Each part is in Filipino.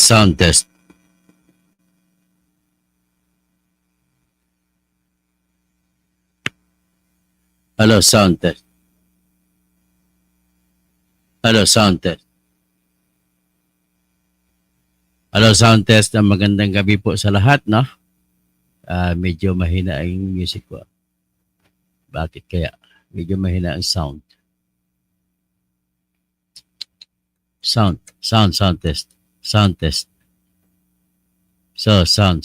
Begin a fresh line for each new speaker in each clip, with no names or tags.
Sound test. Hello, sound test. Hello, sound test. Hello, sound test. Magandang gabi po sa lahat, no? Medyo mahina ang music ko. Bakit kaya? Medyo mahina ang sound. Sound test. Sound test. So, sound.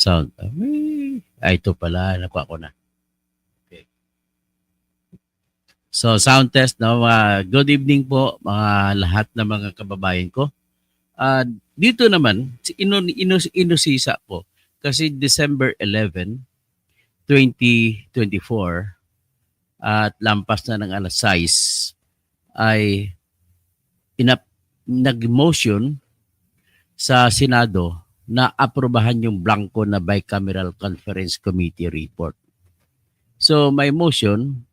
Ito pala. Nakuha ko na. Okay. So, sound test. No? Good evening po mga lahat ng mga kababayan ko. Dito naman, inusisa po. Kasi December 11, 2024, at lampas na ng alas 6, ay nag-motion sa Senado na aprobahan yung blanco na Bicameral Conference Committee report. So may motion,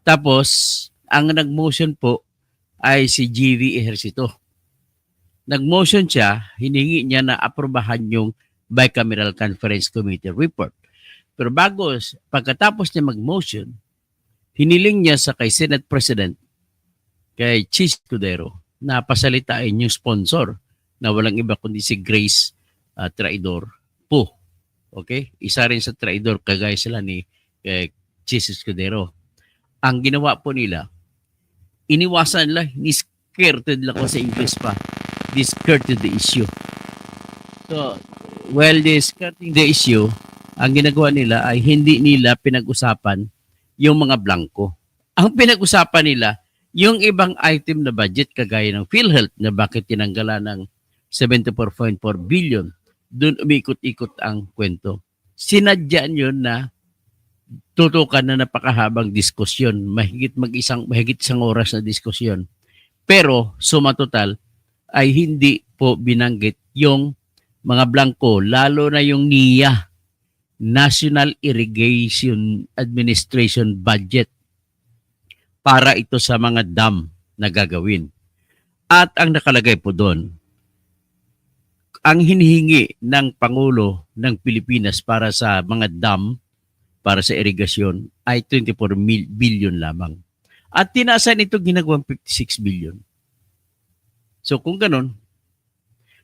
tapos ang nag-motion po ay si GV Ejercito. Nag-motion siya, hiningi niya na aprobahan yung Bicameral Conference Committee report. Pero pagkatapos niya mag-motion, hiniling niya sa kay Senate President, kay Chis Escudero, na pasalitain yung sponsor na walang iba kundi si Grace Traidor po. Okay? Isa rin sa traidor, kagaya sila ni Chis Escudero. Ang ginawa po nila, iniwasan nila, ni-skirted lang ko sa English pa, skirted the issue. So, while they skirting the issue, ang ginagawa nila ay hindi nila pinag-usapan yung mga blanco. Ang pinag-usapan nila, yung ibang item na budget kagaya ng PhilHealth na bakit tinanggalan ng 74.4 billion, doon umikot-ikot ang kwento. Sinadyan yun na tutukan na napakahabang diskusyon, mahigit isang oras na diskusyon. Pero sumatotal ay hindi po binanggit yung mga blanco, lalo na yung NIA, National Irrigation Administration Budget, para ito sa mga dam na gagawin. At ang nakalagay po doon, ang hinihingi ng Pangulo ng Pilipinas para sa mga dam, para sa irigasyon, ay 24 billion lamang. At tinaasan ito ginagawang 56 billion. So kung ganun,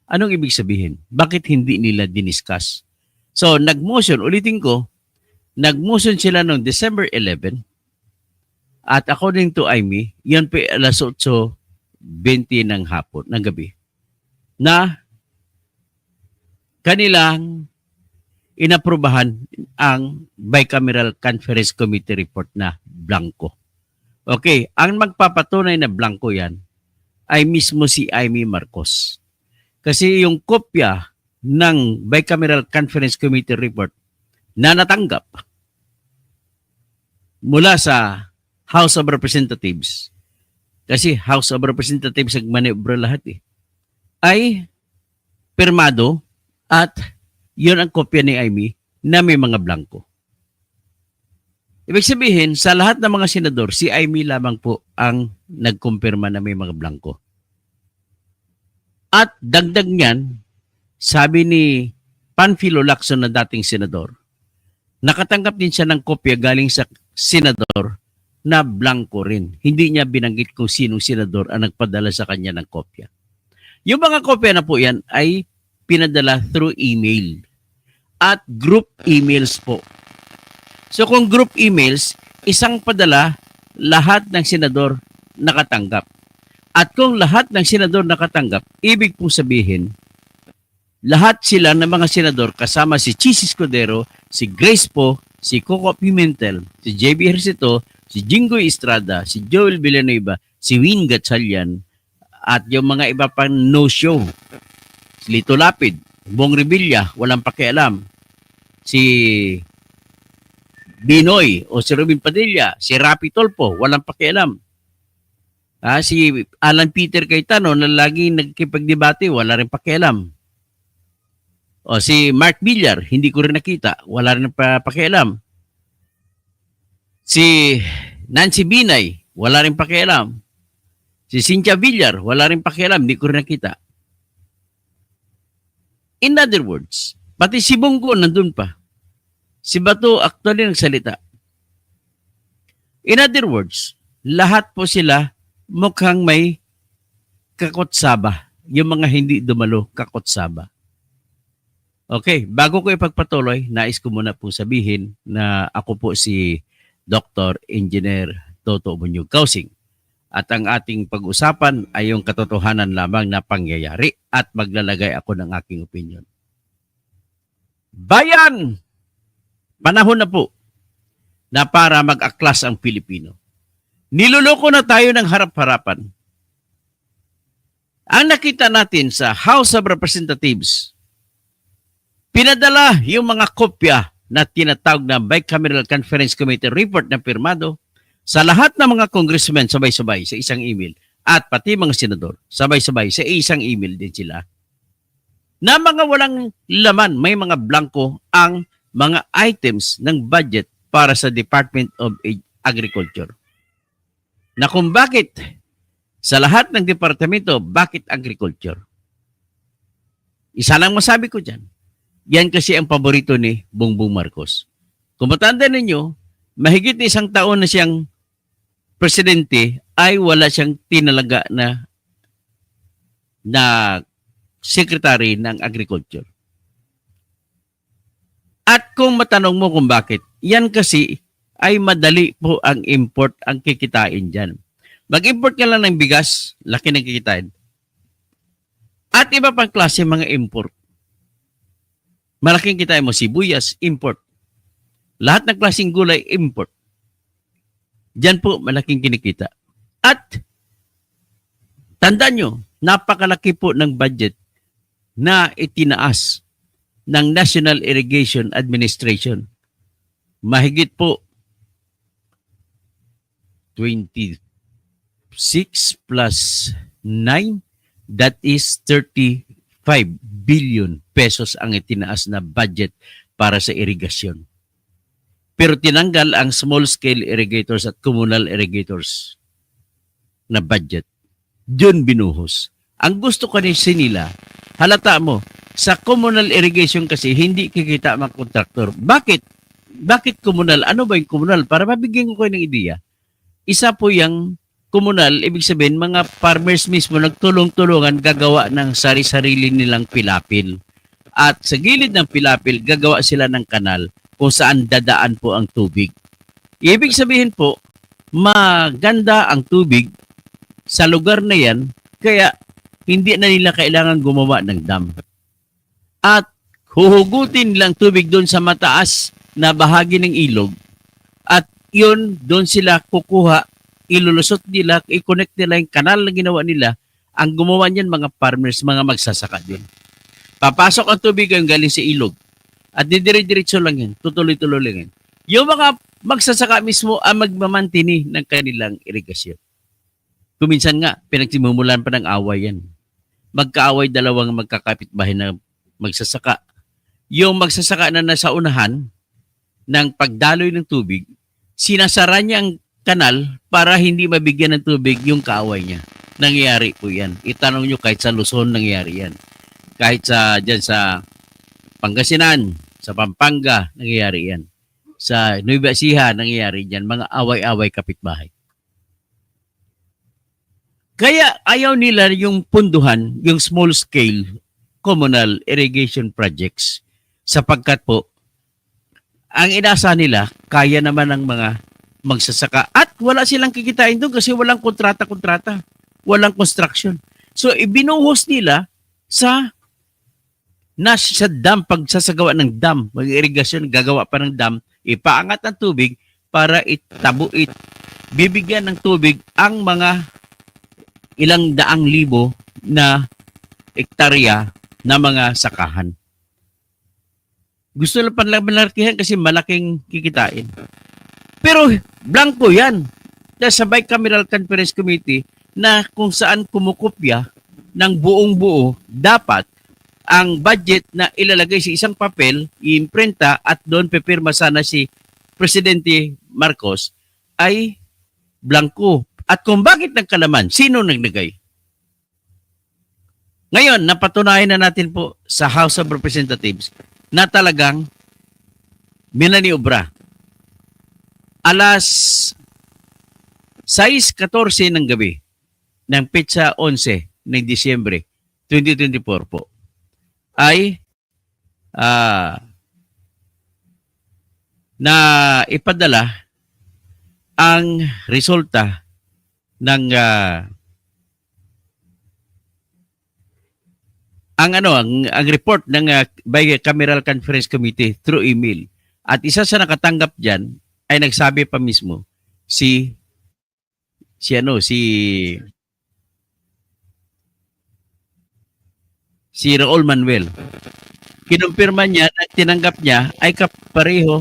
anong ibig sabihin? Bakit hindi nila diniscuss? So nag-motion, ulitin ko, nag-motion sila noong December 11, at according to Amy, yan po alas 8:20 ng hapon, ng gabi, na kanilang inaprubahan ang Bicameral Conference Committee report na blanco. Okay, ang magpapatunay na blanco yan ay mismo si Amy Marcos. Kasi yung kopya ng Bicameral Conference Committee report na natanggap mula sa House of Representatives, kasi House of Representatives nagmanebra lahat ay pirmado, at yun ang kopya ni Amy na may mga blanco. Ibig sabihin, sa lahat ng mga senador, si Amy lamang po ang nagkumpirma na may mga blanco. At dagdag niyan, sabi ni Panfilo Lacson na dating senador, nakatanggap din siya ng kopya galing sa senador na blanco rin. Hindi niya binanggit kung sinong senador ang nagpadala sa kanya ng kopya. Yung mga kopya na po yan ay pinadala through email at group emails po. So kung group emails, isang padala, lahat ng senador nakatanggap. At kung lahat ng senador nakatanggap, ibig pong sabihin, lahat sila ng mga senador kasama si Chis Escudero, si Grace po, si Coco Pimentel, si JB Ejercito, si Jinggoy Estrada, si Joel Villanueva, si Win Gatchalian, at yung mga iba pang no-show. Si Lito Lapid, Bong Revilla, walang pakialam. Si Binoy o si Robin Padilla, si Rapi Tolpo, walang pakialam. Si Alan Peter Cayetano na laging nagkipagdebate, wala rin pakialam. O si Mark Villar, hindi ko rin nakita, wala rin pakialam. Si Nancy Binay, wala rin pakialam. Si Cynthia Villar, wala rin pakialam, hindi ko rin nakita. In other words, pati si Bongo nandun pa. Si Bato actually nagsalita. In other words, lahat po sila mukhang may kakotsaba. Yung mga hindi dumalo, kakotsaba. Okay, bago ko ipagpatuloy, nais ko muna po sabihin na ako po si Dr. Engineer Toto Bunyog Kausing. At ang ating pag-usapan ay yung katotohanan lamang na pangyayari at maglalagay ako ng aking opinion. Bayan! Panahon na po na para mag-aklas ang Pilipino. Niloloko na tayo ng harap-harapan. Ang nakita natin sa House of Representatives, pinadala yung mga kopya na tinatawag na Bicameral Conference Committee report na pirmado sa lahat ng mga congressmen sabay-sabay sa isang email at pati mga senador sabay-sabay sa isang email din sila na mga walang laman, may mga blanco ang mga items ng budget para sa Department of Agriculture. Na kung bakit sa lahat ng departamento, bakit agriculture? Isa lang masabi ko dyan. Yan kasi ang paborito ni Bongbong Marcos. Kung matanda ninyo, mahigit isang taon na siyang presidente ay wala siyang tinalaga na secretary ng agriculture. At kung matanong mo kung bakit, yan kasi ay madali po ang import ang kikitain dyan. Mag-import ka lang ng bigas, laki ng kikitain. At iba pang klase mga import. Malaking kitain mo, sibuyas, import. Lahat ng klaseng gulay, import. Diyan po malaking kinikita. At tandaan nyo, napakalaki po ng budget na itinaas ng National Irrigation Administration. Mahigit po 26 plus 9, that is 35 billion pesos ang itinaas na budget para sa irigasyon. Pero tinanggal ang small-scale irrigators at communal irrigators na budget. Doon binuhos. Ang gusto kasi nila, halata mo, sa communal irrigation kasi hindi kikita mga kontraktor. Bakit? Bakit communal? Ano ba yung communal? Para mabigyan ko kayo ng ideya. Isa po yung communal, ibig sabihin, mga farmers mismo nagtulong-tulungan gagawa ng sari-sarili nilang pilapil. At sa gilid ng pilapil, gagawa sila ng kanal kung saan dadaan po ang tubig. Ibig sabihin po, maganda ang tubig sa lugar na yan, kaya hindi na nila kailangan gumawa ng dam. At huhugutin nilang tubig doon sa mataas na bahagi ng ilog at yun, doon sila kukuha, ilulusot nila, i-connect nila yung kanal na ginawa nila. Ang gumawa niyan mga farmers, mga magsasaka din. Papasok ang tubig yung galing sa ilog. At didire-diretso lang yan, tutuloy-tuloy lang yan. Yung mga magsasaka mismo ang magmamantini ng kanilang irigasyon. Kuminsan nga, pinagsimumulan pa ng away yan. Magkaaway dalawang magkakapitbahay na magsasaka. Yung magsasaka na nasa unahan ng pagdaloy ng tubig, sinasara niya ang kanal para hindi mabigyan ng tubig yung kaaway niya. Nangyayari po yan. Itanong nyo kahit sa Luzon nangyayari yan. Kahit sa dyan sa Pangasinan, sa Pampanga, nangyayari yan. Sa Nueva Ecija, nangyayari dyan. Mga away-away kapitbahay. Kaya ayaw nila yung punduhan, yung small-scale communal irrigation projects sapagkat po, ang inasa nila, kaya naman ng mga magsasaka at wala silang kikitain doon kasi walang kontrata-kontrata, walang construction. So, ibinuhos nila sa dam, pagsasagawa ng dam, mag-irigasyon, gagawa pa ng dam, ipaangat ang tubig para bibigyan ng tubig ang mga ilang daang libo na ektarya na mga sakahan. Gusto lang panlakihan kasi malaking kikitain. Pero blanco yan. Sa Bicameral Conference Committee na kung saan kumukopya ng buong buo, dapat ang budget na ilalagay sa isang papel, iimprenta at doon pipirma sana si Presidente Marcos ay blanco. At kung bakit nagkalaman, sino naglagay? Ngayon, napatunayan na natin po sa House of Representatives na talagang minaniobra. Alas 6:14 ng gabi ng petsa 11 ng Disyembre 2024 po ay na ipadala ang resulta ng ang report ng Bicameral Conference Committee through email. At isa sa nakatanggap diyan ay nagsabi pa mismo si Raul Manuel. Kinumpirma niya na tinanggap niya ay kapareho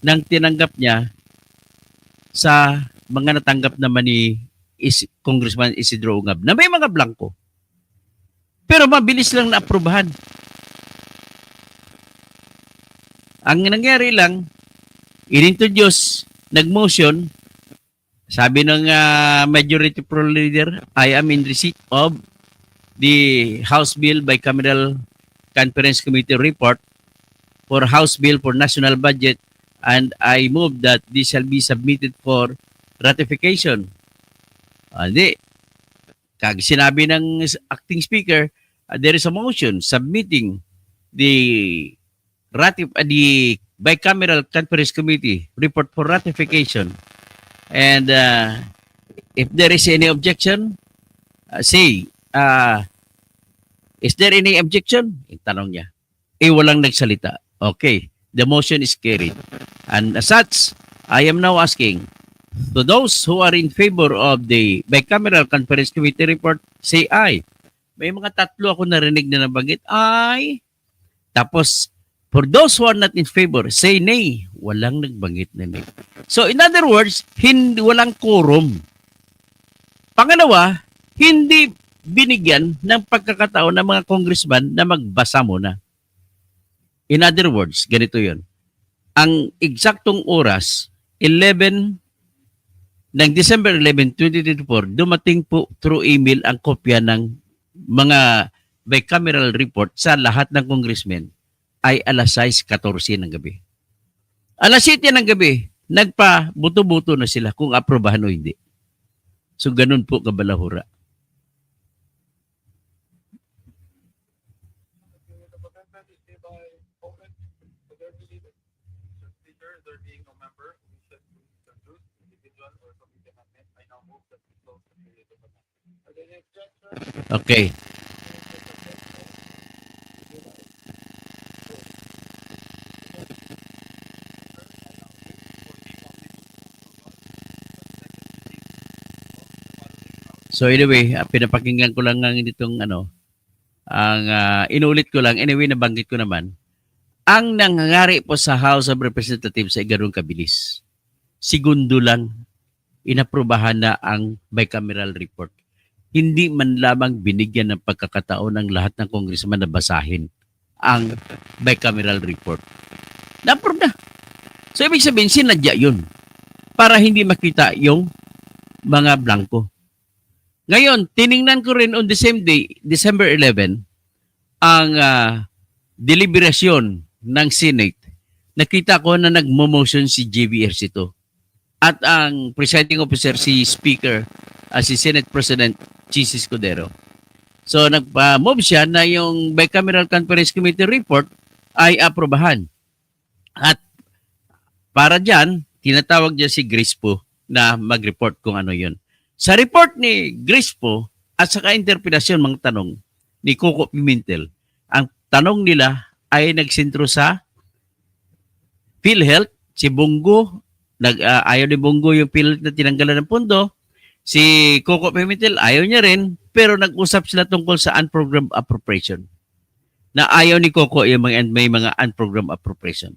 ng tinanggap niya sa mga natanggap naman ni Congressman Isidro Ungab na may mga blanco. Pero mabilis lang na-aprobahan. Ang nangyari lang, inintroduce, nag-motion, sabi ng Majority Pro Leader, I am in receipt of the House Bill Bicameral Conference Committee report for House Bill for National Budget and I move that this shall be submitted for ratification. Hindi. Kag sinabi ng acting speaker, there is a motion submitting the Bicameral Conference Committee report for ratification. And if there is any objection, say, is there any objection? Tanong niya. Walang nagsalita. Okay, the motion is carried. And as such, I am now asking, to those who are in favor of the Bicameral Conference Committee report, say aye. May mga tatlo ako narinig na nabanggit, aye. Tapos, for those who are not in favor, say nay. Walang nagbanggit na nay. So, in other words, walang quorum. Pangalawa, hindi binigyan ng pagkakataon ng mga congressman na magbasa muna. In other words, ganito yon. Ang eksaktong oras, 11 ng December 11, 2024, dumating po through email ang kopya ng mga bicameral report sa lahat ng congressmen ay alas 6:14 ng gabi. Alas 7 ng gabi, nagpa-buto-buto na sila kung aprobahan o hindi. So, ganun po kabalahura. Okay. So anyway, pinapakinggan ko lang ang itong inulit ko lang, anyway nabanggit ko naman, ang nangyari po sa House of Representatives ay ganun kabilis. Segundo lang, inaprubahan na ang bicameral report. Hindi man lamang binigyan ng pagkakataon ng lahat ng congressman na basahin ang bicameral report. Na-approve na. So ibig sabihin, sinadya yun para hindi makita yung mga blanco. Ngayon, tiningnan ko rin on the same day, December 11, ang deliberasyon ng Senate. Nakita ko na nagmo-motion si JV Ercito. At ang presiding officer, si Speaker, si Senate President Chis Escudero. So, nagpa-move siya na yung Bicameral Conference Committee report ay aprobahan. At para dyan, tinatawag niya si Grispo na mag-report kung ano yun. Sa report ni Grispo at sa ka-interpretasyon mga tanong ni Coco Pimentel, ang tanong nila ay nagsentro sa PhilHealth, si Bongo, ayaw ni Bongo yung PhilHealth na tinanggalan ng pondo, si Coco Pimentel ayaw niya rin, pero nag-usap sila tungkol sa unprogrammed appropriation. Na ayaw ni Coco yung may mga unprogrammed appropriation.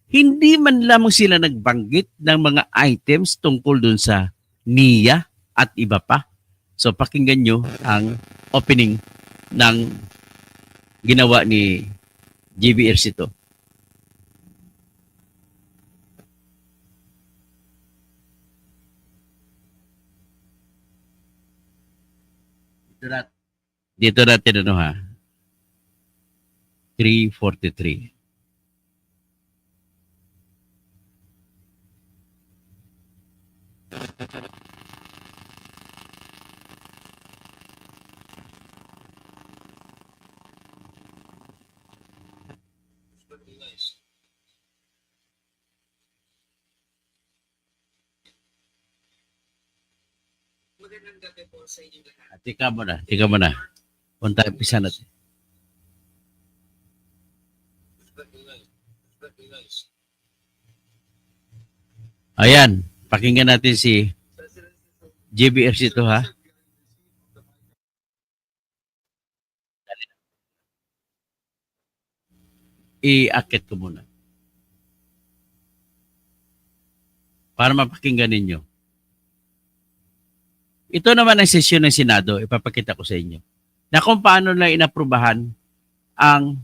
Hindi man lamang sila nagbanggit ng mga items tungkol dun sa NIA at iba pa. So pakinggan nyo ang opening ng ginawa ni JV Ercito. Ito na. Dito natin ano ha, 343.
Magandang gabi po sa inyo lahat.
Tika mo na. Punta umpisa natin. Ayan, pakinggan natin si JBRC to ha. I-akit ko muna. Para mapakinggan ninyo. Ito naman ang sesyon ng Senado, ipapakita ko sa inyo. Na kung paano na inaprubahan ang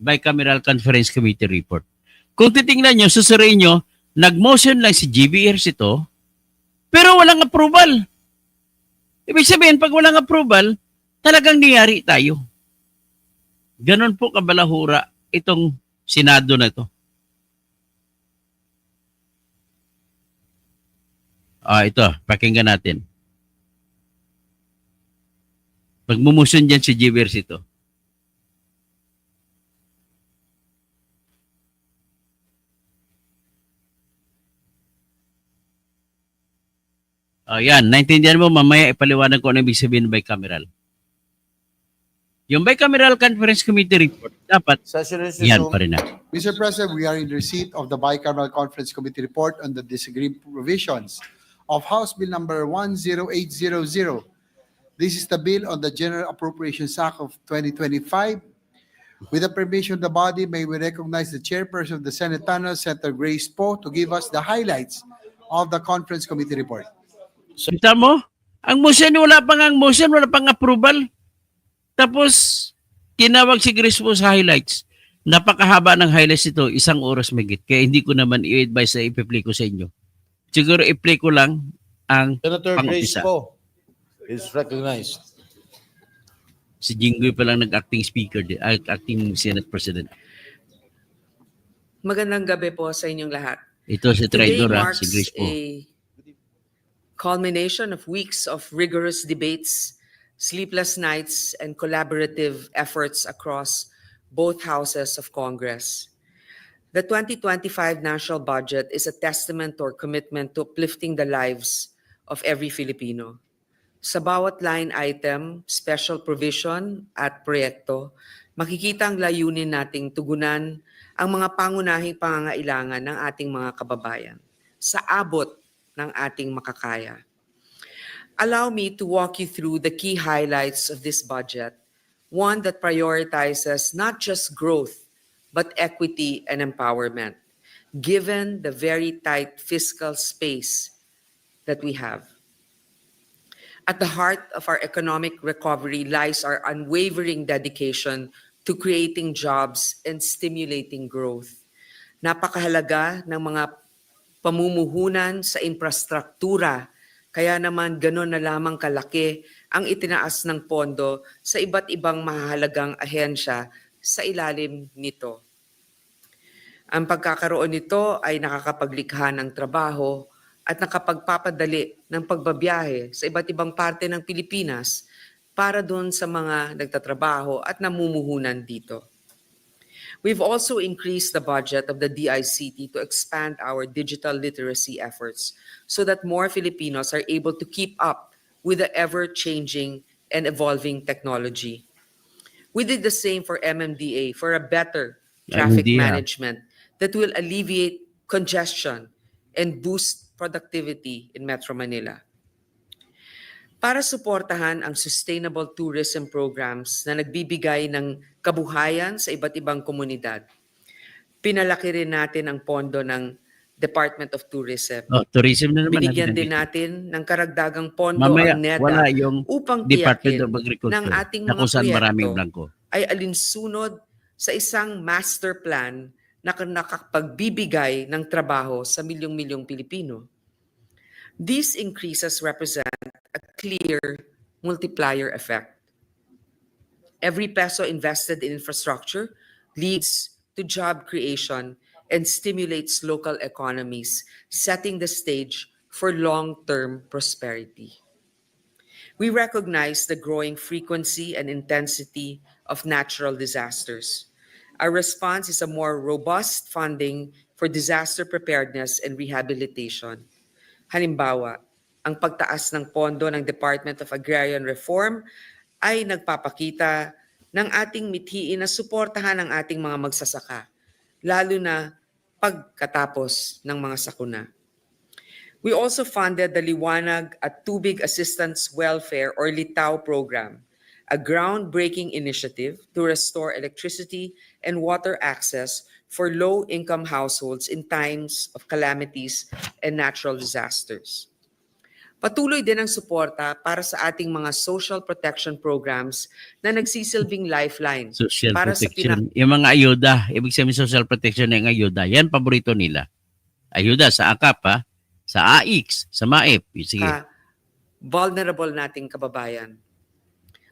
Bicameral Conference Committee report. Kung titingnan nyo, susuriin nyo, nag-motion lang si GBRC to, pero walang approval. Ibig sabihin, pag walang approval, talagang niyari tayo. Ganon po kabalahura itong Senado na ito. Ito, pakinggan natin. Magmumuson dyan si GBRC ito. Yan, naintindihan mo, mamaya ipaliwanag ko ano ibig sabihin ng bicameral. Yung Bicameral Conference Committee report, dapat
Session is
yan
resumed.
pa rin na.
Mr. President, we are in the receipt of the Bicameral Conference Committee report on the disagreed provisions of House Bill number 10800. This is the bill on the General Appropriations Act of 2025. With the permission of the body, may we recognize the chairperson of the Senate panel, Senator Grace Poe, to give us the highlights of the Conference Committee report.
Kita mo? Ang motion, wala pang ang motion, wala pang approval. Tapos, tinawag si Grace Poe sa highlights. Napakahaba ng highlights ito, 1 oras mahigit. Kaya hindi ko naman i-advise na i-play ko sa inyo. Siguro i-play ko lang ang
Senator Grace
pang-umpisa.
Poe is recognized.
Si Jinggoy pa lang nag-acting speaker, acting Senate President.
Magandang gabi po sa inyong lahat.
Ito si
Today
Traidor,
marks
si Grace Poe.
a culmination of weeks of rigorous debates, sleepless nights, and collaborative efforts across both houses of Congress. The 2025 national budget is a testament to our commitment to uplifting the lives of every Filipino. Sa bawat line item, special provision at proyekto, makikita ang layunin nating tugunan ang mga pangunahing pangangailangan ng ating mga kababayan sa abot ng ating makakaya. Allow me to walk you through the key highlights of this budget, one that prioritizes not just growth, but equity and empowerment, given the very tight fiscal space that we have. At the heart of our economic recovery lies our unwavering dedication to creating jobs and stimulating growth. Napakahalaga ng mga pamumuhunan sa infrastruktura, kaya naman gano'n na lamang kalaki ang itinaas ng pondo sa iba't ibang mahalagang ahensya sa ilalim nito. Ang pagkakaroon nito ay nakakapaglikha ng trabaho at nakapagpapadali ng pagbabiyahe sa iba't ibang parte ng Pilipinas para doon sa mga nagtatrabaho at namumuhunan dito. We've also increased the budget of the DICT to expand our digital literacy efforts so that more Filipinos are able to keep up with the ever-changing and evolving technology. We did the same for MMDA for a better traffic
MMDA.
management that will alleviate congestion and boost productivity in Metro Manila. Para suportahan ang sustainable tourism programs na nagbibigay ng kabuhayan sa iba't ibang komunidad, pinalaki rin natin ang pondo ng Department of Tourism.
Tourism na naman.
Binigyan
natin
din
dito.
natin ng karagdagang pondo
Mamaya,
ang NEDA
wala yung
upang
Department
tiyakin
of Agriculture
ng ating
na
mga
kung saan maraming
proyekto
blanco.
ay alinsunod sa isang master plan na nakapagbibigay ng trabaho sa milyong-milyong Pilipino. These increases represent a clear multiplier effect. Every peso invested in infrastructure leads to job creation and stimulates local economies, setting the stage for long-term prosperity. We recognize the growing frequency and intensity of natural disasters. Our response is a more robust funding for disaster preparedness and rehabilitation. Halimbawa, ang pagtaas ng pondo ng Department of Agrarian Reform ay nagpapakita ng ating mithiin na suportahan ang ating mga magsasaka, lalo na pagkatapos ng mga sakuna. We also funded the Liwanag at Tubig Assistance Welfare or LITAW program, a groundbreaking initiative to restore electricity and water access for low-income households in times of calamities and natural disasters. Patuloy din ang suporta para sa ating mga social protection programs na nagsisilbing lifeline
Social
para sa
protection. Yung mga ayuda, ibig sabihin social protection ng ayuda, yan paborito nila. Ayuda sa AKAP, ha? Sa AIX, sa MAEP. Sige.
Vulnerable nating kababayan.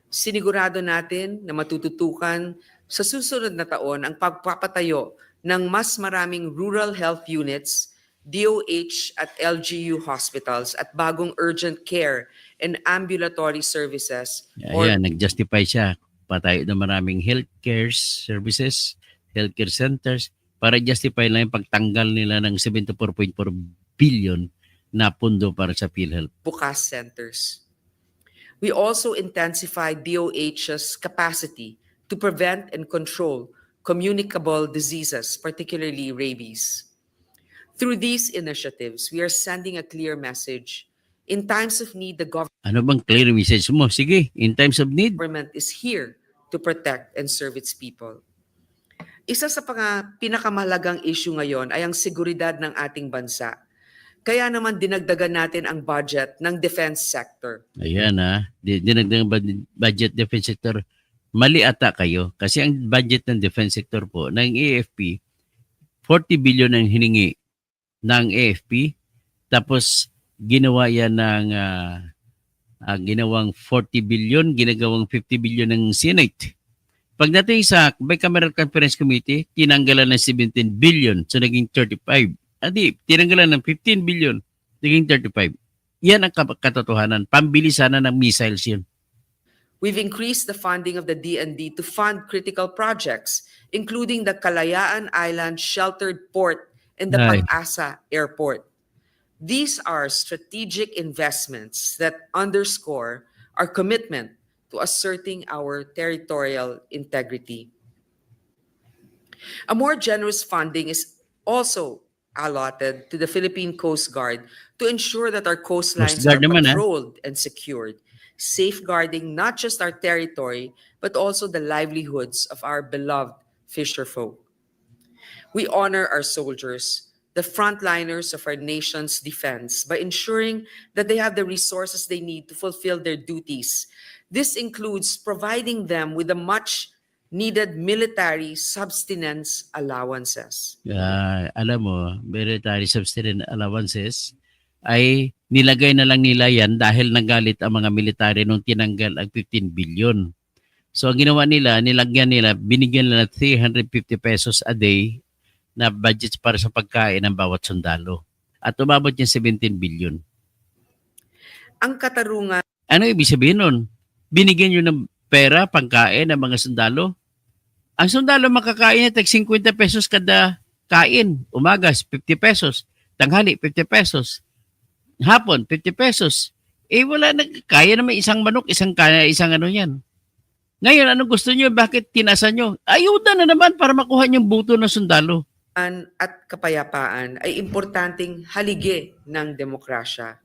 Sinigurado natin na matututukan sa susunod na taon ang pagpapatayo ng mas maraming rural health units, DOH at LGU hospitals at bagong urgent care and ambulatory services.
Ayan, nag-justify siya. Patayo ng maraming healthcare services, healthcare centers, para justify lang yung pagtanggal nila ng 74.4 billion na pundo para sa PhilHealth.
Bukas centers. We also intensified DOH's capacity to prevent and control communicable diseases, particularly rabies. Through these initiatives, we are sending a clear message. In times of need, the
Ano bang clear message mo? Sige, in times of need.
government is here to protect and serve its people. Isa sa pinakamahalagang issue ngayon ay ang seguridad ng ating bansa. Kaya naman dinagdagan natin ang budget ng defense sector.
Ayan dinagdagan budget defense sector. Mali ata kayo kasi ang budget ng defense sector po ng AFP, 40 billion ang hiningi ng AFP. Tapos ginawa yan ng ginawang 40 billion, ginagawang 50 billion ng Senate. Pagdating sa Bicameral Conference Committee, tinanggalan ng 17 billion, so naging 35. Adi, tinanggalan ng 15 billion, naging 35. Yan ang katotohanan. Pambili sana ng missiles yun.
We've increased the funding of the DND to fund critical projects, including the Kalayaan Island Sheltered Port and the
Ay.
Pag-asa Airport. These are strategic investments that underscore our commitment to asserting our territorial integrity. A more generous funding is also allotted to the Philippine Coast Guard to ensure that our coastlines
Coast Guard
are
naman,
patrolled and secured, safeguarding not just our territory, but also the livelihoods of our beloved fisherfolk. We honor our soldiers, the frontliners of our nation's defense, by ensuring that they have the resources they need to fulfill their duties. This includes providing them with the much-needed military subsistence allowances.
Alam mo, military subsistence allowances ay nilagay na lang nila yan dahil nagalit ang mga military nung tinanggal ang 15 billion. So ang ginawa nila, binigyan nila 350 pesos a day na budget para sa pagkain ng bawat sundalo. At umabot yung 17 billion.
Ang katarungan
Ano ibig sabihin nun? Binigyan nyo ng pera, pangkain ng mga sundalo? Ang sundalo makakain niya tag 50 pesos kada kain. Umagas, 50 pesos. Tanghali, 50 pesos. Hapon, 50 pesos. Wala na, kaya naman isang manok, isang ano yan. Ngayon, anong gusto nyo? Bakit tinasan nyo? Ayuda na naman para makuha niyong buto ng sundalo.
at kapayapaan ay importanteng haligi ng demokrasya.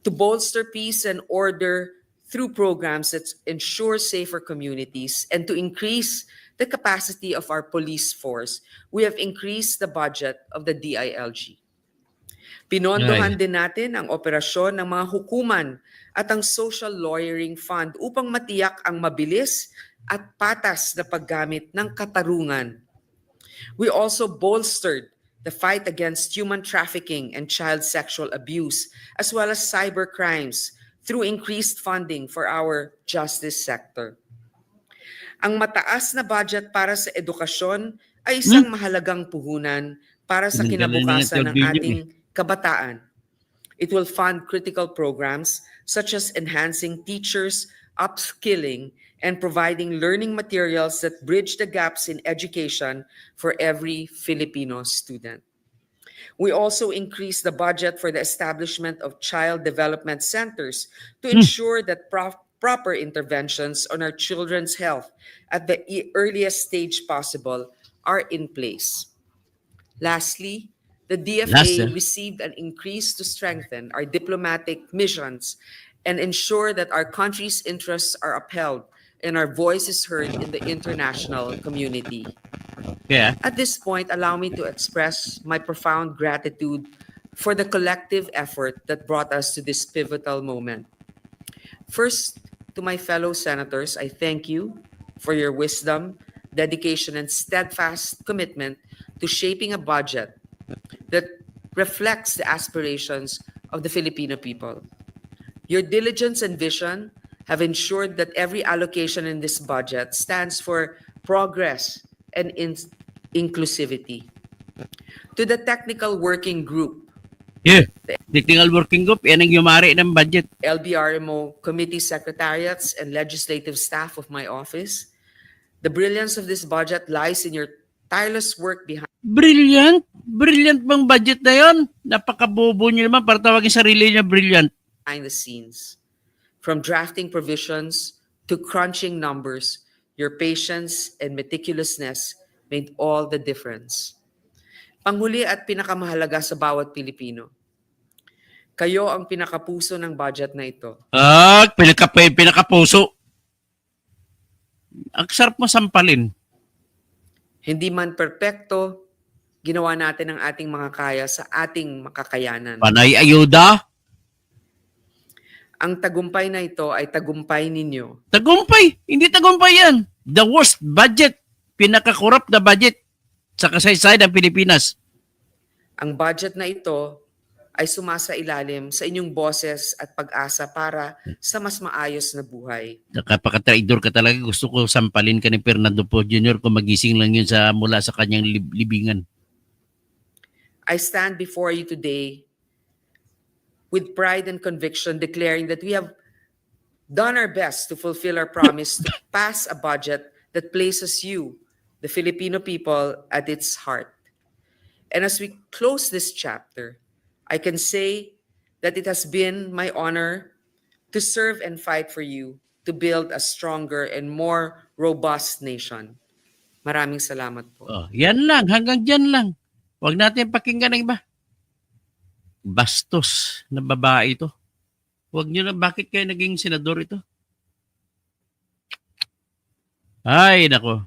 To bolster peace and order through programs that ensure safer communities and to increase the capacity of our police force, we have increased the budget of the DILG. Pinondohan din natin ang operasyon ng mga hukuman at ang social lawyering fund upang matiyak ang mabilis at patas na paggamit ng katarungan. We also bolstered the fight against human trafficking and child sexual abuse, as well as cyber crimes, through increased funding for our justice sector. Ang mataas na budget para sa edukasyon ay isang mahalagang puhunan para sa
Ang galing
kinabukasan
ng
ng
Bilyong
ating kabataan. It will fund critical programs such as enhancing teachers, upskilling, and providing learning materials that bridge the gaps in education for every Filipino student. We also increase the budget for the establishment of child development centers to ensure that proper interventions on our children's health at the earliest stage possible are in place. Lastly, the DFA received an increase to strengthen our diplomatic missions and ensure that our country's interests are upheld and our voice is heard in the international community.
Kaya,
At this point, allow me to express my profound gratitude for the collective effort that brought us to this pivotal moment. First, to my fellow senators, I thank you for your wisdom, dedication, and steadfast commitment to shaping a budget that reflects the aspirations of the Filipino people. Your diligence and vision have ensured that every allocation in this budget stands for progress and inclusivity. To the technical working group,
yeah, technical working group, yan ang yumari ng budget.
LBRMO committee secretariats, and legislative staff of my office, the brilliance of this budget lies in your tireless work behind
Brilliant! Brilliant bang budget na yon? Napakabobo niyo naman para tawagin sarili niya brilliant.
the scenes. From drafting provisions to crunching numbers, your patience and meticulousness made all the difference. Panghuli at pinakamahalaga sa bawat Pilipino, kayo ang pinakapuso ng budget na ito.
Pinakapuso. Ang sarap mo sampalin.
Hindi man perpekto, ginawa natin ang ating mga kaya sa ating makakayanan.
Panay ayuda.
Ang tagumpay na ito ay tagumpay ninyo.
Tagumpay. Hindi tagumpay yan. The worst budget. Pinakakorrupt na budget sa kasaysayan ng Pilipinas.
Ang budget na ito ay sumasailalim sa inyong boses at pag-asa para sa mas maayos na buhay.
Nakapaka-traidor ka talaga. Gusto ko sampalin ka ni Fernando Poe Jr. kung magising lang yun mula sa kanyang libingan.
I stand before you today with pride and conviction, declaring that we have done our best to fulfill our promise to pass a budget that places you, the Filipino people, at its heart. And as we close this chapter, I can say that it has been my honor to serve and fight for you to build a stronger and more robust nation. Maraming salamat po.
Oh, yan lang. Hanggang dyan lang. Huwag natin pakinggan ng iba. Bastos na babae ito. Huwag nyo na, bakit kayo naging senador ito? Ay, nako.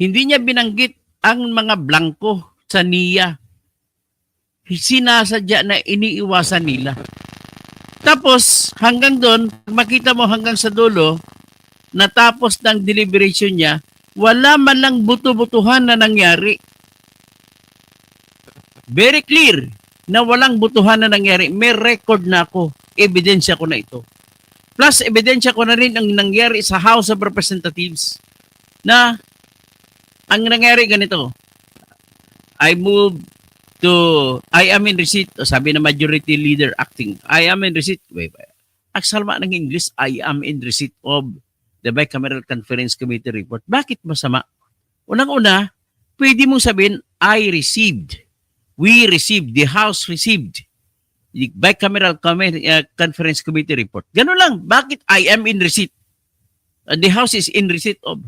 Hindi niya binanggit ang mga blanco sa NIA. Sinasadya na iniiwasan nila. Tapos, hanggang doon, makita mo hanggang sa dulo, natapos ng deliberation niya, wala man lang buto-butuhan na nangyari. Very clear na walang butuhan na nangyari. May record na ako. Ebidensya ko na ito. Plus, ebidensya ko na rin ang nangyari sa House of Representatives na ang nangyari ganito. I am in receipt, sabi na majority leader acting, I am in receipt, aksalma ng English, I am in receipt of the Bicameral Conference Committee report. Bakit masama? Unang-una, pwede mong sabihin, I received. We received, the House received the Bicameral Conference Committee report. Ganun lang. Bakit I am in receipt? The House is in receipt of.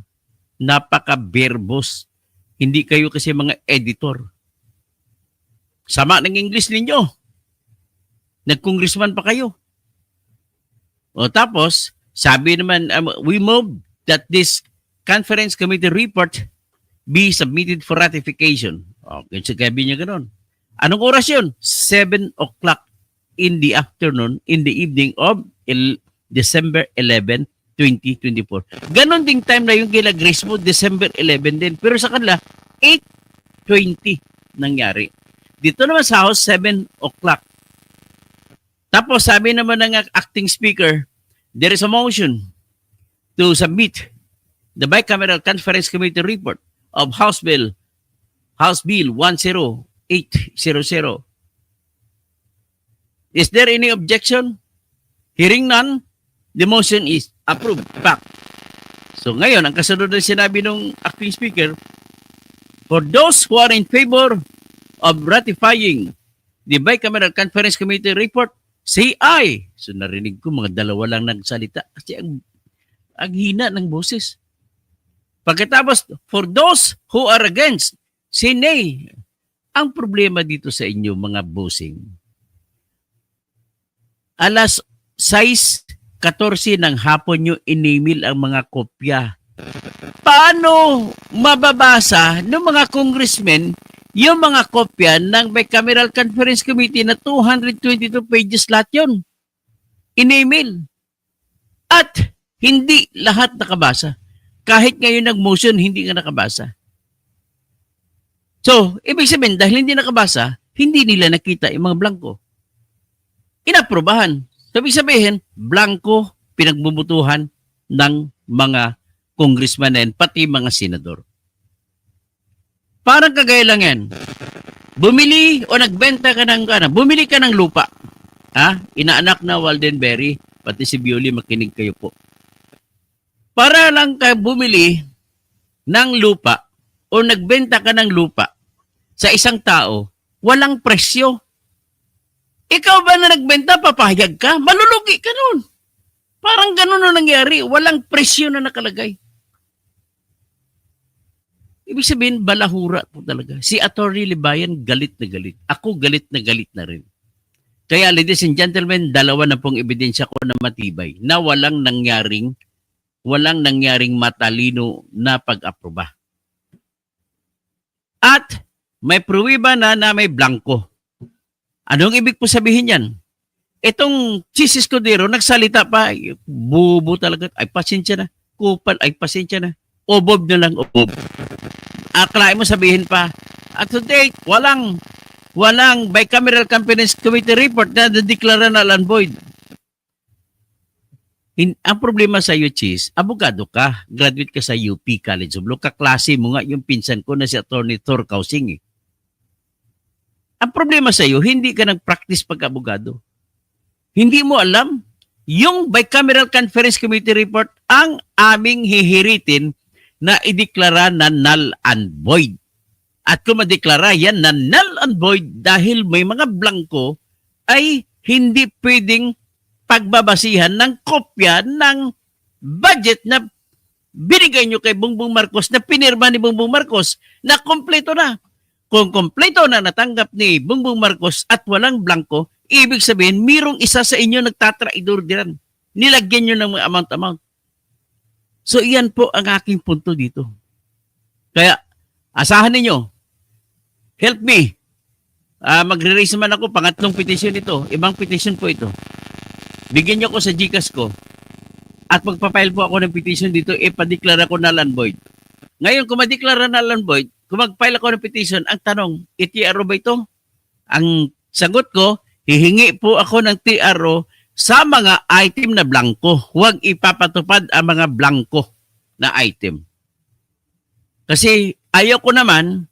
Napaka-verbose. Hindi kayo kasi mga editor. Sama ng English ninyo. Nag-congressman pa kayo. O tapos, sabi naman, we move that this Conference Committee report be submitted for ratification. Okay, sabi niya ganun. Anong oras yun? 7 o'clock in the afternoon, in the evening of December 11, 2024. Ganon ding time na yung kila Grace mo, December 11 din. Pero sa kanila, 8:20 nangyari. Dito naman sa House, 7 o'clock. Tapos sabi naman ng acting speaker, there is a motion to submit the bicameral conference committee report of House Bill 10800. Is there any objection? Hearing none, the motion is approved. Fact. So ngayon, ang kasunod na sinabi ng acting speaker, for those who are in favor of ratifying the bicameral conference committee report, say aye. So narinig ko mga dalawa lang nagsalita kasi ang hina ng boses. Pagkatapos, for those who are against, say nay. Ang problema dito sa inyo mga bossing, alas 6:14 ng hapon nyo in-email ang mga kopya. Paano mababasa ng mga congressmen yung mga kopya ng bicameral conference committee na 222 pages lahat yun? In-email. At hindi lahat nakabasa. Kahit ngayon nag-motion, hindi nga nakabasa. So, ibig sabihin, dahil hindi nakabasa, hindi nila nakita yung mga blanco. Inaprobahan. So, ibig sabihin, blanco pinagbubutuhan ng mga congressman na yan, pati mga senador. Parang kagaya lang yan. Bumili o nagbenta ka bumili ka ng lupa. Inaanak na Waldenberry, pati si Bioli, makinig kayo po. Para lang ka bumili ng lupa o nagbenta ka ng lupa sa isang tao, walang presyo. Ikaw ba na nagbenta, papahayag ka? Malulugi ka nun. Parang ganun na nangyari. Walang presyo na nakalagay. Ibig sabihin, balahura po talaga. Si Atty. Libayan, galit na galit. Ako, galit na rin. Kaya, ladies and gentlemen, dalawa na pong ebidensya ko na matibay na walang nangyaring matalino na pag-aproba. At may pruwiba na may blanco. Anong ibig po sabihin yan? Itong Chis Escudero, nagsalita pa, bubo talaga, ay pasensya na, kupal, ay pasensya na, obob na lang, obob. Akalain mo sabihin pa, at today, walang bicameral conference committee report na nadeklara na null and void. Ang problema sa iyo, Chis, abogado ka, graduate ka sa UP College of Law, kaklase mo nga yung pinsan ko na si Atty. Thor Kausing. Ang problema sa iyo, hindi ka nag-practice pag-abogado. Hindi mo alam, yung bicameral conference committee report ang aming hihiritin na ideklara na null and void. At kung madeklara yan na null and void dahil may mga blanco, ay hindi pwedeng pagbabasihan ng kopya ng budget na binigay nyo kay Bongbong Marcos, na pinirma ni Bongbong Marcos, na kompleto na. Kung kompleto na natanggap ni Bongbong Marcos at walang blanco, ibig sabihin, mayroong isa sa inyo nagtatraidor diyan. Nilagyan nyo ng mga amount. So, iyan po ang aking punto dito. Kaya, asahan ninyo, help me. Magre-raise naman ako, pangatlong petition ito. Ibang petition po ito. Bigyan nyo ako sa GCash ko. At magpapile po ako ng petition dito, ipadeklara ko null and void. Ngayon, kung madeklara null and void, kung mag-file ako ng petition, ang tanong, TRO ba ito? Ang sagot ko, hihingi po ako ng TRO sa mga item na blanco. Huwag ipapatupad ang mga blanco na item. Kasi ayaw ko naman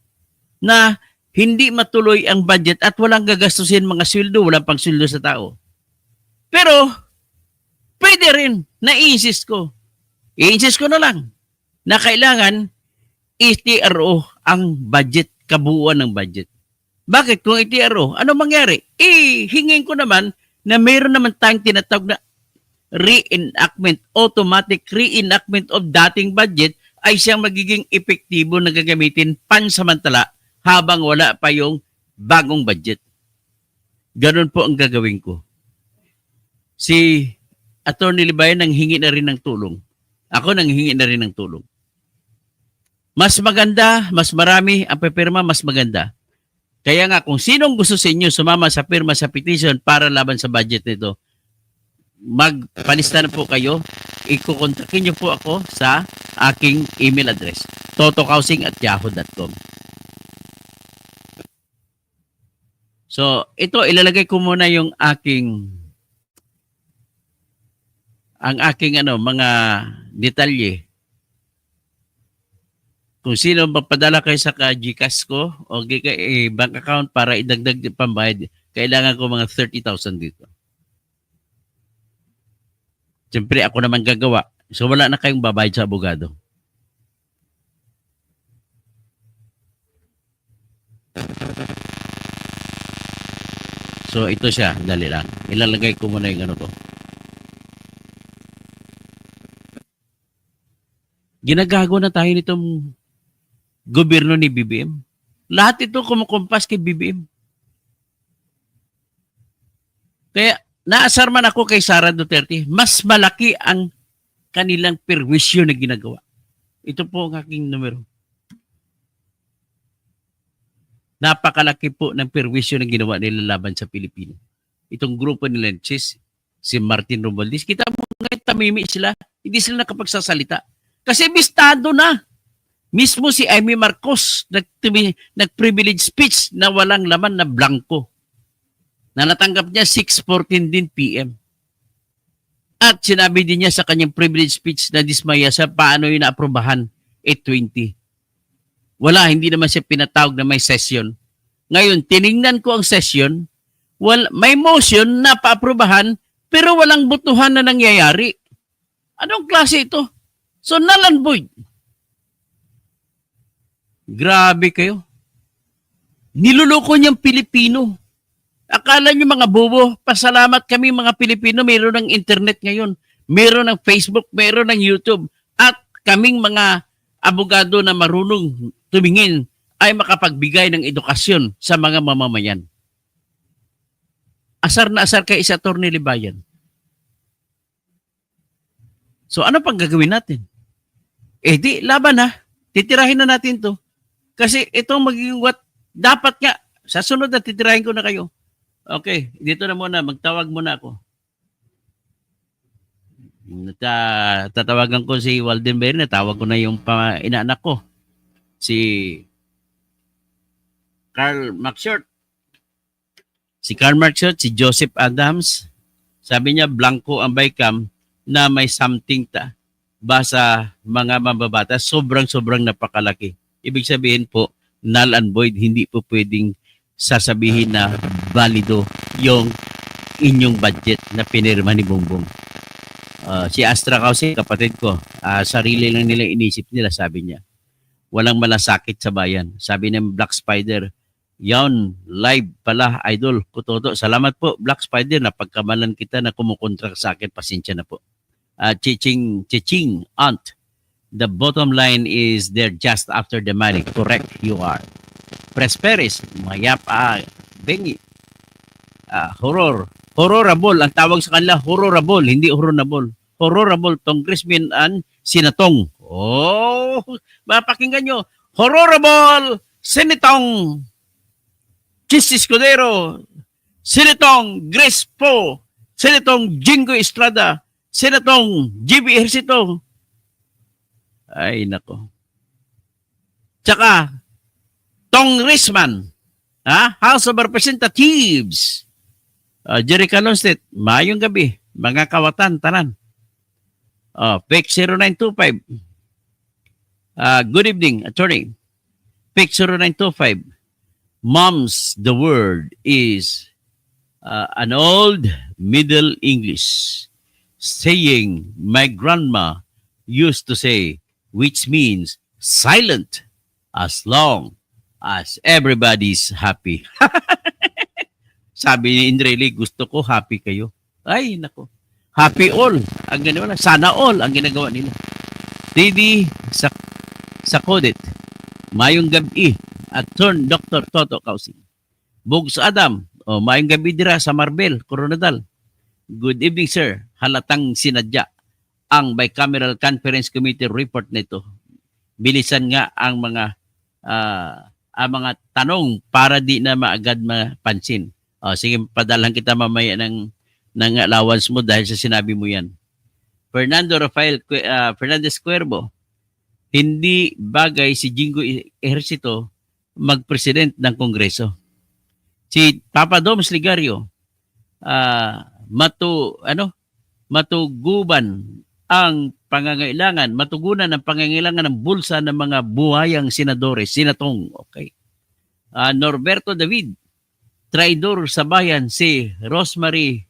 na hindi matuloy ang budget at walang gagastusin mga sweldo, walang pang sweldo sa tao. Pero, pwede rin na i-insist ko. I-insist ko na lang na kailangan i-TRO ang budget, kabuuan ng budget. Bakit? Kung i-TRO, ano mangyari? Hingin ko naman na mayroon naman tayong tinatawag na reenactment, automatic reenactment of dating budget ay siyang magiging epektibo na gagamitin pansamantala habang wala pa yung bagong budget. Ganon po ang gagawin ko. Si Atty. Libayan nanghingi na rin ng tulong. Ako nanghingi na rin ng tulong. Mas maganda, mas marami ang pipirma, mas maganda. Kaya nga, kung sinong gusto sa inyo sumama sa pirma sa petition para laban sa budget nito, magpalista na po kayo. Ikukontakin niyo po ako sa aking email address, totokausing@yahoo.com. So, ito, ilalagay ko muna yung ang aking mga detalye. Kung sino magpadala kayo sa GCash ko o bank account para idagdag yung pambayad, kailangan ko mga 30,000 dito. Siyempre, ako naman gagawa. So, wala na kayong babayad sa abogado. So, ito siya. Dali lang. Ilalagay ko muna yung ano to. Ginagago na tayo nitong gobyerno ni BBM. Lahat ito kumukumpas kay BBM. Kaya naasar man ako kay Sara Duterte, mas malaki ang kanilang perwisyo na ginagawa. Ito po ang aking numero. Napakalaki po ng perwisyo na ginawa nila laban sa Pilipino. Itong grupo nila, si Martin Romualdez, kita mo ngayon tamimi sila. Hindi sila nakapagsasalita. Kasi bistado na. Mismo si Amy Marcos nag-privilege speech na walang laman na blanco. Na natanggap niya 6:14 din PM. At sinabi din niya sa kanyang privilege speech na dismaya sa paano yung naaprubahan 8:20. Wala, hindi naman siya pinatawag na may session. Ngayon, tiningnan ko ang session, may motion na paaprubahan pero walang butuhan na nangyayari. Anong klase ito? So, null and void. Grabe kayo. Niluloko niyang Pilipino. Akala niyo mga bobo, pasalamat kami mga Pilipino, mayroon ng internet ngayon. Mayroon ng Facebook, mayroon ng YouTube. At kaming mga abogado na marunong tumingin ay makapagbigay ng edukasyon sa mga mamamayan. Asar na asar kay isa Atty. Libayan. So ano pang gagawin natin? Di, laban na. Titirahin na natin to. Kasi itong magiging dapat nga, sa sunod na titirahin ko na kayo. Okay, dito na muna, magtawag muna ako. Tatawagan ko si Walden Berry, natawag ko na yung inaanak ko. Si Carl Maxshort. Si Carl Maxshort, si Joseph Adams. Sabi niya, blanco ang bycam na may something basa mga mambabatas. Sobrang napakalaki. Ibig sabihin po, null and void, hindi po pwedeng sasabihin na valido yung inyong budget na pinirma ni Bongbong. Si Astra kasi, kapatid ko, sarili lang nila inisip nila, sabi niya. Walang malasakit sa bayan. Sabi ng Black Spider, yan, live pala, idol, kutoto. Salamat po, Black Spider, napagkamalan kita na kumukontra sa akin, pasensya na po. Chiching, aunt. The bottom line is they're just after the money. Correct, you are. Presperis, mayap, bengi. Horrorable. Ang tawag sa kanila, horrorable, hindi horrorable. Horrorable, Congressman and Sinatong. Oh, mapakinggan nyo. Horrorable, Sinatong. Chis Escudero. Sinatong Grace Po. Sinatong Jingo Estrada. Sinatong GB Ejercito. Ay, nako. Tsaka, Congressman, House of Representatives, Jerry Calonstet, mayong gabi, mga kawatan, tanan. PEC 0925. Good evening, attorney. PEC 0925. Moms, the word is an old Middle English saying my grandma used to say, which means silent as long as everybody's happy. Sabi ni Indreli, gusto ko happy kayo. Ay, nako. Happy all. Ang ginagawa nila. Sana all ang ginagawa nila. Didi sa Kodet. Mayong gabi. At turn Dr. Toto Kausing. Bugs Adam. Mayong gabi dira sa Marbel, Coronadal. Good evening, sir. Halatang sinadya ang Bicameral Conference Committee report nito. Bilisan nga ang mga tanong para di na maagad mapansin. Sige, padalang kita mamaya ng allowance mo dahil sa sinabi mo yan. Fernando Rafael Fernandez Cuervo, hindi bagay si Jingo Ejercito mag-president ng Kongreso. Si Papa Doms Ligario, matuguban ang pangangailangan, matugunan ang pangangailangan ng bulsa ng mga buhayang senadores, sinatong. Okay. Norberto David, traidor sa bayan si Rosemary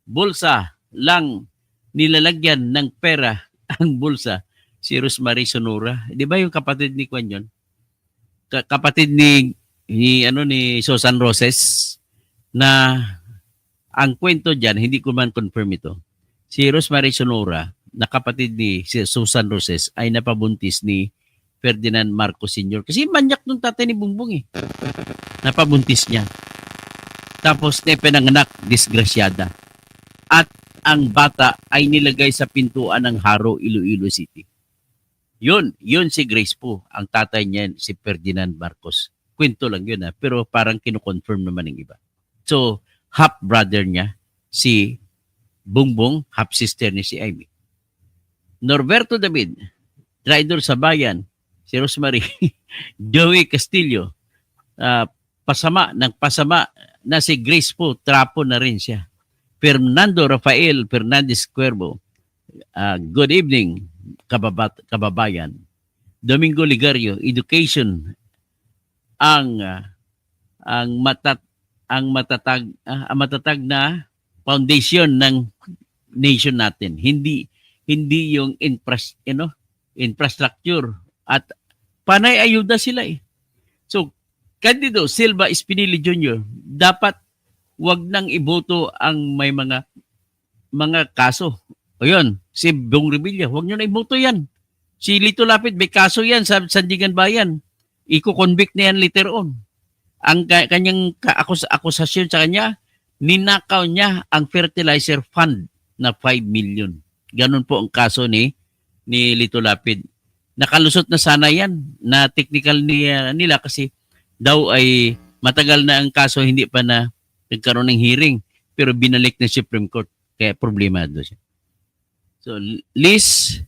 Bulsa lang nilalagyan ng pera ang bulsa si Rosemary Sonora. Di ba yung kapatid ni Kwan yun? Kapatid ni Susan Roses na ang kwento dyan, hindi ko man confirm ito. Si Rosemary Sonora na kapatid ni si Susan Roses ay napabuntis ni Ferdinand Marcos Sr. Kasi manyak nung tatay ni Bongbong eh. Napabuntis niya. Tapos pinanganak, disgrasyada. At ang bata ay nilagay sa pintuan ng Haro, Iloilo City. Yun si Grace po. Ang tatay niya si Ferdinand Marcos. Kwento lang yun pero parang kino-confirm naman ng iba. So, half-brother niya si Bongbong, half-sister ni si Amy. Norberto David, traidor sa bayan, si Rosemary, Joey Castillo, pasama na si Grace po, trapo na rin siya. Fernando Rafael Fernandez Cuervo, good evening, kababayan. Domingo Ligario, education ang matatag na foundation ng nation natin. Hindi yung infrastructure at panay ayuda sila eh. So, Candido Silva Espinili Jr., dapat wag nang iboto ang may mga kaso. O yun, si Bong Revilla, wag nyo na iboto yan. Si Lito Lapid, may kaso yan sa Sandigan Bayan. Iko-convict na yan later on. Ang kanyang akusasyon sa kanya, ninakaw niya ang fertilizer fund na 5 million. Ganun po ang kaso ni Lito Lapid. Nakalusot na sana yan na technical nila kasi daw ay matagal na ang kaso, hindi pa na nagkaroon ng hearing, pero binalik na Supreme Court. Kaya problemado siya. So, Liz,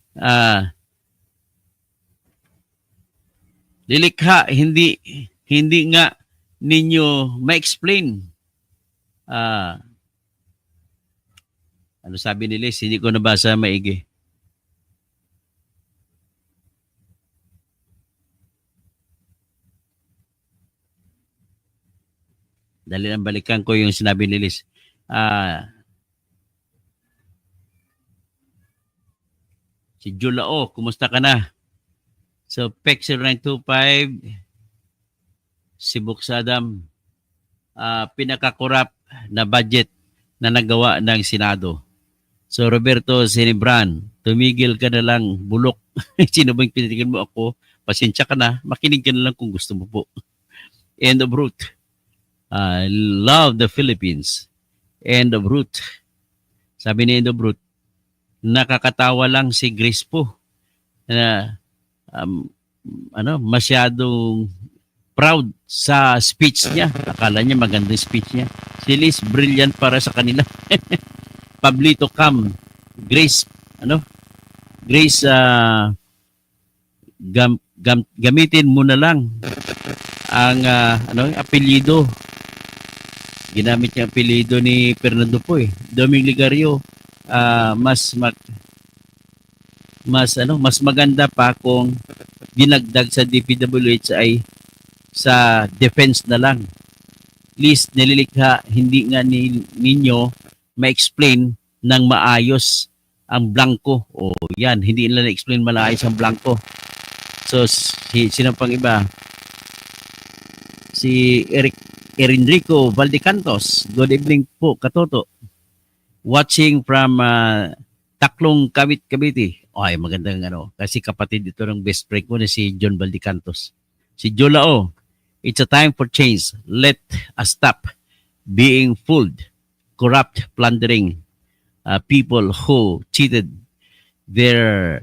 lilikha, hindi nga ninyo ma-explain. Ano sabi ni Liz? Hindi ko nabasa maigi. Dali lang balikan ko yung sinabi ni Liz. Si Julao, kumusta ka na? So, PEC 0925, si Buksadam, pinakakurap na budget na nagawa ng Senado. So, Roberto Sinibran, tumigil ka na lang, bulok. Sino bang pinitigan mo ako? Pasensya ka na, makinig ka na lang kung gusto mo po. End of route. Love the Philippines. End of route. Sabi ni End of route, nakakatawa lang si Grace po na masyadong proud sa speech niya. Akala niya magandang speech niya. Si Liz, brilliant para sa kanila. Pablito Cam, Grace, Grace, gamitin mo na lang ang apelyido. Ginamit niya apelyido ni Fernando po eh. Doming Ligario, mas maganda pa kung dinagdag sa DPWH ay sa defense na lang. Least nililikha, hindi nga ninyo ma-explain ng maayos ang blanco. O yan, hindi nila na-explain maayos ang blanco. So, sino pang iba? Si Enrico Valdecantos. Good evening po, Katoto. Watching from Taklong, Cavite. Ay, magandang kasi kapatid ito ng best friend ko na si John Valdecantos. Si Jolao, it's a time for change. Let us stop being fooled, corrupt, plundering people who cheated their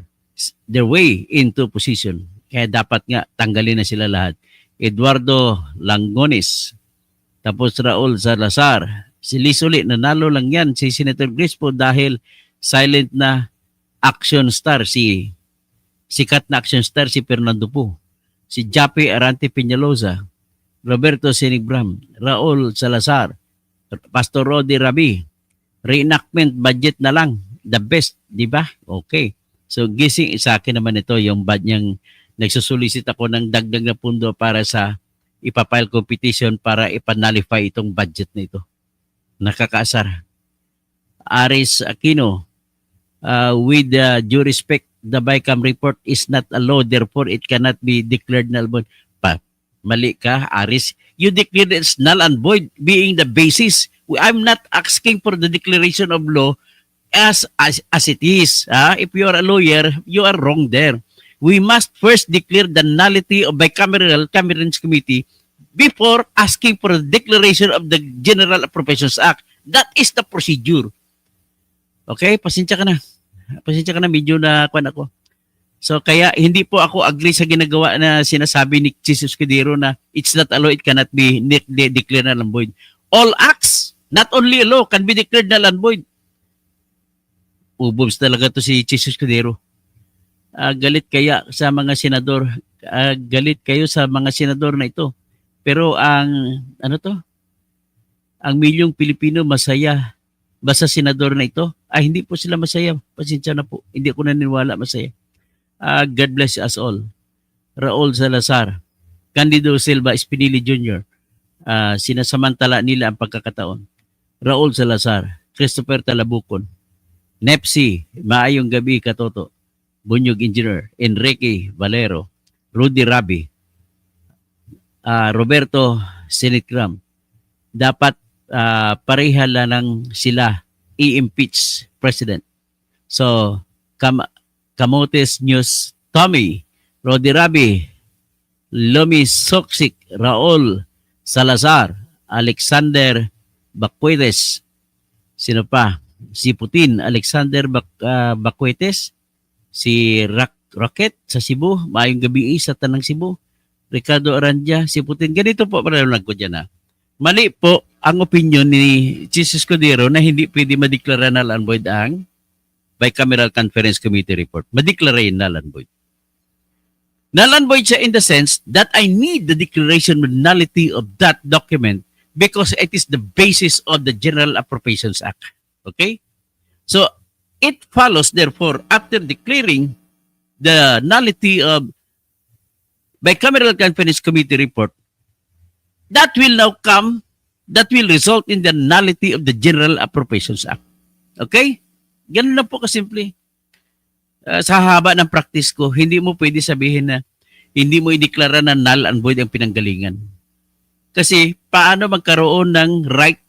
way into position. Kaya dapat nga tanggalin na sila lahat. Eduardo Langones, tapos Raul Salazar, si Liz uli, nanalo lang yan si Senator Grace po dahil silent na action star, sikat na action star si Fernando po. Si Jape Arante Peñalosa, Roberto Sinigbram, Raul Salazar, Pastor Rodi Rabi, reenactment budget na lang, the best, di ba? Okay. So gising sa akin naman ito, yung bad niyang nagsusulisit ako ng dagdag na pundo para sa ipapile competition para ipanalify itong budget na ito. Nakakaasar. Aris Aquino, with due respect, the BICAM report is not a law, therefore it cannot be declared null and void. Mali ka, Aris. You declared it's null and void being the basis. I'm not asking for the declaration of law as it is. If you are a lawyer, you are wrong there. We must first declare the nullity of bicameral Camerons Committee before asking for the declaration of the General Appropriations Act. That is the procedure. Okay, pasensya ka na. Pasensya ka na, medyo na kuwan ako. So kaya hindi po ako agree sa ginagawa na sinasabi ni Jesus Cudero na it's not a law, it cannot be declared null and void. All acts, not only a law, can be declared null and void. Ubobs talaga to si Jesus Cudero. Galit kaya sa mga senador, galit kayo sa mga senador na ito. Pero ang ang milyong Pilipino masaya ba sa senador na ito? Hindi po sila masaya. Pasensya na po. Hindi ko naniniwala masaya. God bless us all. Raul Salazar, Candido Silva Espinili Jr., sinasamantala nila ang pagkakataon. Raul Salazar, Christopher Talabucon, Nepsi, maayong gabi katoto. Bunyog Engineer, Enrique Valero, Rudy Rabi, Roberto Sinitgram. Dapat parehala lang sila i-impeach President. So, Camotes News, Tommy, Rudy Rabi, Lomi Soksik, Raul Salazar, Alexander Bacuetes, sino pa? Si Putin, Alexander Bacuetes, si Rocket sa Cebu, maayong gabi sa Tanang Cebu, Ricardo Aranja, si Putin. Ganito po para lang ko dyan. Mali po ang opinion ni Jesus Cudero na hindi pwede madeklara null and void ang Bicameral Conference Committee report. Madeklara yung null and void. Null and void siya in the sense that I need the declaration of nullity of that document because it is the basis of the General Appropriations Act. Okay? So, it follows, therefore, after declaring the nullity of Bicameral Conference Committee report, that will result in the nullity of the General Appropriations Act. Okay? Ganun na po kasimple. Sa haba ng practice ko, hindi mo pwede sabihin na hindi mo ideklara na null and void ang pinanggalingan. Kasi paano magkaroon ng right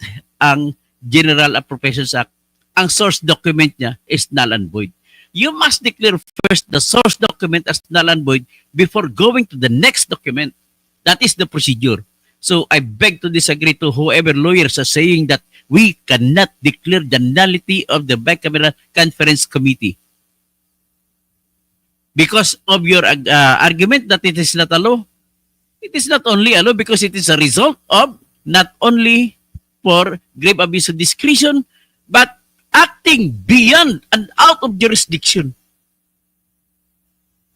ang General Appropriations Act? Ang source document niya is null and void. You must declare first the source document as null and void before going to the next document. That is the procedure. So I beg to disagree to whoever lawyers are saying that we cannot declare the nullity of the Bicameral Conference Committee. Because of your argument that it is not a law, it is not only a law because it is a result of not only for grave abuse of discretion, but acting beyond and out of jurisdiction.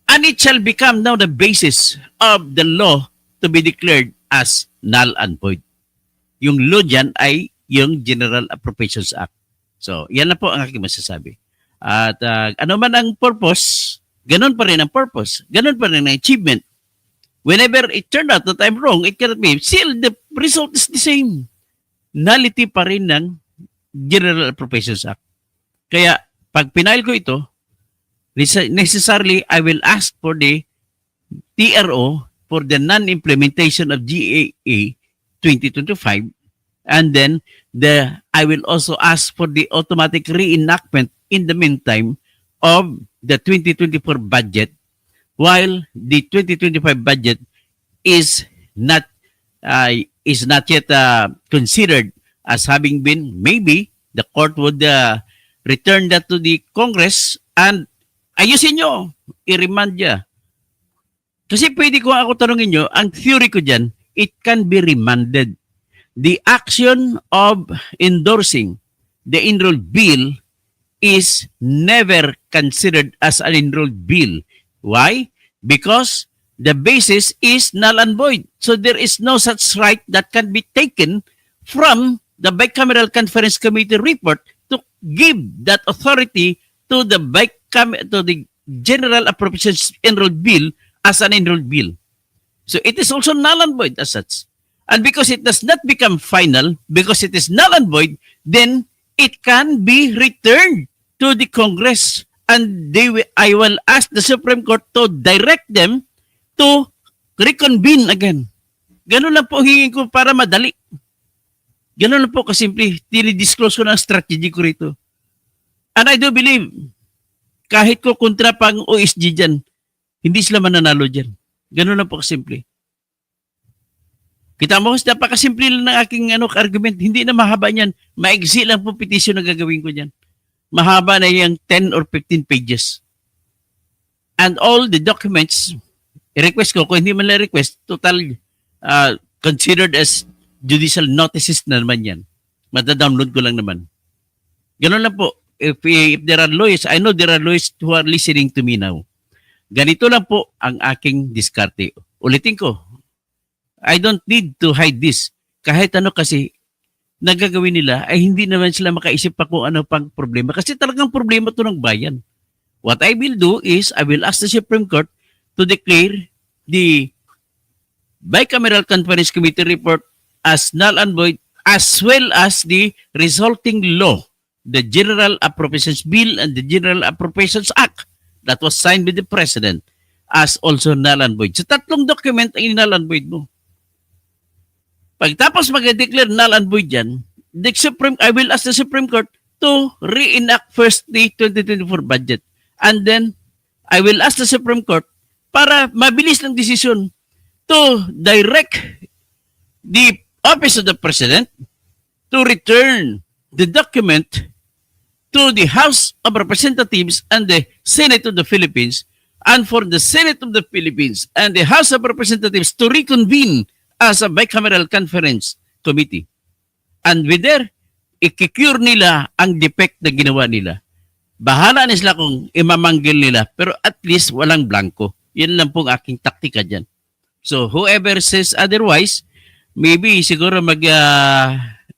And it shall become now the basis of the law to be declared as null and void. Yung law dyan ay yung General Appropriations Act. So, yan na po ang aking masasabi. At ano man ang purpose, ganun pa rin ang purpose. Ganun pa rin ang achievement. Whenever it turned out that I'm wrong, it cannot be. Still, the result is the same. Nullity pa rin ng General Appropriations Act. Kaya, pag pinail ko ito, necessarily, I will ask for the TRO for the non-implementation of GAA 2025, and then I will also ask for the automatic reenactment in the meantime of the 2024 budget, while the 2025 budget is not yet considered as having been. Maybe the court would return that to the Congress and ayusin nyo, i-remand niya. Kasi pwede ko ako tanongin nyo, ang theory ko dyan, it can be remanded. The action of endorsing the enrolled bill is never considered as an enrolled bill. Why? Because the basis is null and void. So there is no such right that can be taken from the Bicameral Conference Committee report to give that authority to the General Appropriations Enrolled Bill as an enrolled bill. So it is also null and void as such. And because it does not become final, because it is null and void, then it can be returned to the Congress. And I will ask the Supreme Court to direct them to reconvene again. Ganun lang po hingin ko para madali. Ganun lang po kasimple. Tinidisclose ko na ang strategy ko rito. And I do believe, kahit ko kontra pang OSG dyan, hindi sila mananalo dyan. Ganun lang po kasimple. Kita mo, napakasimple lang ng aking argument. Hindi na mahaba niyan. Maigsi lang po petition na gagawin ko dyan. Mahaba na yung 10 or 15 pages. And all the documents, i-request ko, kung hindi man lang request, total considered as judicial notices na naman yan. Mata-download ko lang naman. Ganun lang po. If there are lawyers, I know there are lawyers who are listening to me now. Ganito lang po ang aking diskarte. Ulitin ko, I don't need to hide this. Kahit ano kasi, nagagawin nila ay hindi naman sila makaisip pa kung ano pang problema. Kasi talagang problema to ng bayan. What I will do is, I will ask the Supreme Court to declare the Bicameral Conference Committee report as null and void, as well as the resulting law, the General Appropriations Bill and the General Appropriations Act that was signed by the President as also null and void. So tatlong document ay null and void mo. Pagtapos mag-declare null and void yan, I will ask the Supreme Court to reenact first the 2024 budget. And then, I will ask the Supreme Court para mabilis ng desisyon to direct the Office of the President to return the document to the House of Representatives and the Senate of the Philippines, and for the Senate of the Philippines and the House of Representatives to reconvene as a bicameral conference committee. And with there, ikikure nila ang defect na ginawa nila. Bahala na sila kung imamanggil nila, pero at least walang blanco. Yan lang pong aking taktika dyan. So whoever says otherwise, maybe siguro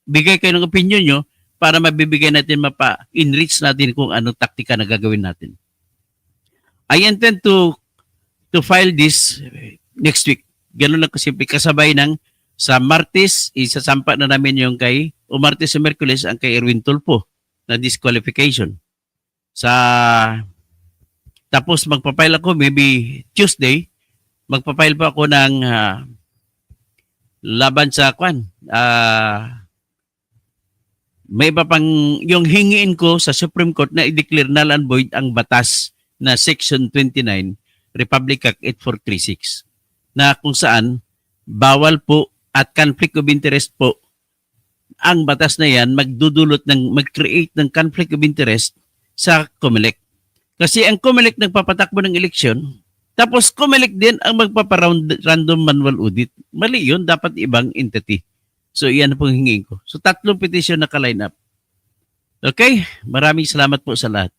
bigay kayo ng opinion nyo para mabibigay natin, mapa-enrich natin kung anong taktika na gagawin natin. I intend to file this next week. Ganun lang kasimple, kasabay ng sa Martes, isasampa na namin yung Martes sa Merkules, ang kay Erwin Tulfo na disqualification. Tapos magpapile ako, maybe Tuesday, magpapile pa ako ng laban sa may iba pang, yung hingiin ko sa Supreme Court na i-declare null and void ang batas na Section 29, Republic Act 8436. Na kung saan bawal po at conflict of interest po ang batas na yan mag-create ng conflict of interest sa COMELEC. Kasi ang COMELEC nagpapatakbo ng eleksyon, tapos COMELEC din ang magpapa-random manual audit. Mali yun, dapat ibang entity. So iyan po hingin ko. So 3 petition na ka-line up. Okay, maraming salamat po sa lahat.